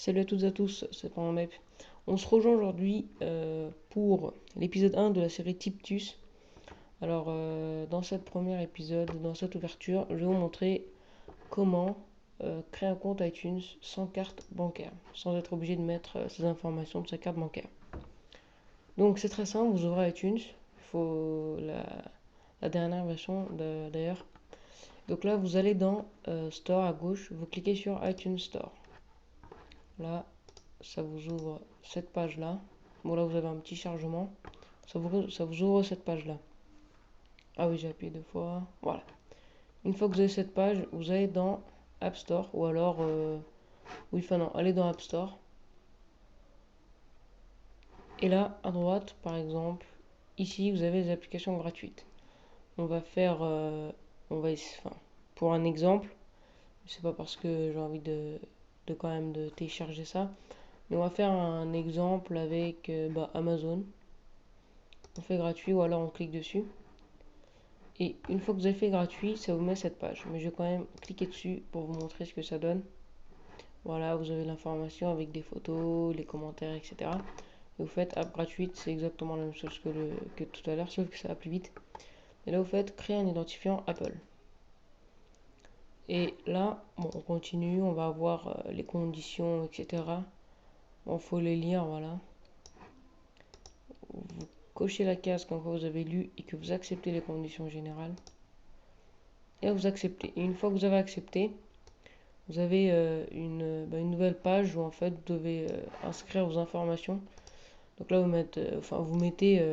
Salut à toutes et à tous, c'est Mep. On se rejoint aujourd'hui pour l'épisode 1 de la série Tiptus. Alors, dans cette première épisode, dans cette ouverture, je vais vous montrer comment créer un compte iTunes sans carte bancaire, sans être obligé de mettre ces informations de sa carte bancaire. Donc, c'est très simple, vous ouvrez iTunes, il faut la dernière version d'ailleurs. Donc là, vous allez dans Store à gauche, vous cliquez sur iTunes Store. Là, ça vous ouvre cette page là. Bon, là vous avez un petit chargement. Ça vous ouvre cette page là. Ah oui, j'ai appuyé deux fois. Voilà. Une fois que vous avez cette page, vous allez dans App Store ou alors oui, enfin non, allez dans App Store. Et là, à droite, par exemple, ici vous avez les applications gratuites. On va faire, enfin, pour un exemple, c'est pas parce que j'ai envie de quand même de télécharger ça, mais on va faire un exemple avec Amazon. On fait gratuit ou alors on clique dessus. Et une fois que vous avez fait gratuit, ça vous met cette page. Mais je vais quand même cliquer dessus pour vous montrer ce que ça donne. Voilà, vous avez l'information avec des photos, les commentaires, etc. Et vous faites app gratuite, c'est exactement la même chose que tout à l'heure, sauf que ça va plus vite. Et là, vous faites créer un identifiant Apple. Et là, bon, on continue, on va avoir les conditions, etc. Bon, faut les lire, voilà. Vous cochez la case quand vous avez lu et que vous acceptez les conditions générales. Et là, vous acceptez. Et une fois que vous avez accepté, vous avez une nouvelle page où en fait vous devez inscrire vos informations. Donc là, vous mettez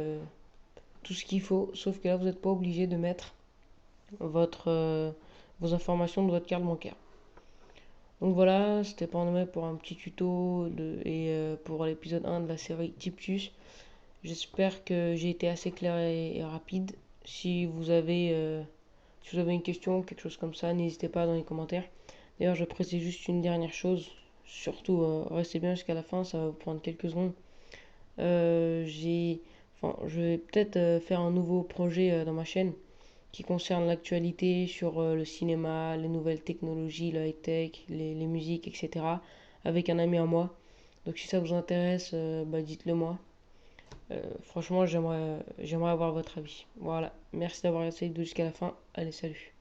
tout ce qu'il faut, sauf que là, vous n'êtes pas obligé de mettre vos informations de votre carte bancaire. Donc voilà, c'était pour un petit tuto pour l'épisode 1 de la série Tiptus. J'espère que j'ai été assez clair et rapide. Si vous avez une question, quelque chose comme ça, n'hésitez pas dans les commentaires. D'ailleurs, je précise juste une dernière chose. Surtout, restez bien jusqu'à la fin, ça va vous prendre quelques secondes. Je vais peut-être faire un nouveau projet dans ma chaîne qui concerne l'actualité sur le cinéma, les nouvelles technologies, le high-tech, les musiques, etc. avec un ami à moi. Donc si ça vous intéresse, dites-le moi. Franchement, j'aimerais avoir votre avis. Voilà, merci d'avoir resté jusqu'à la fin. Allez, salut.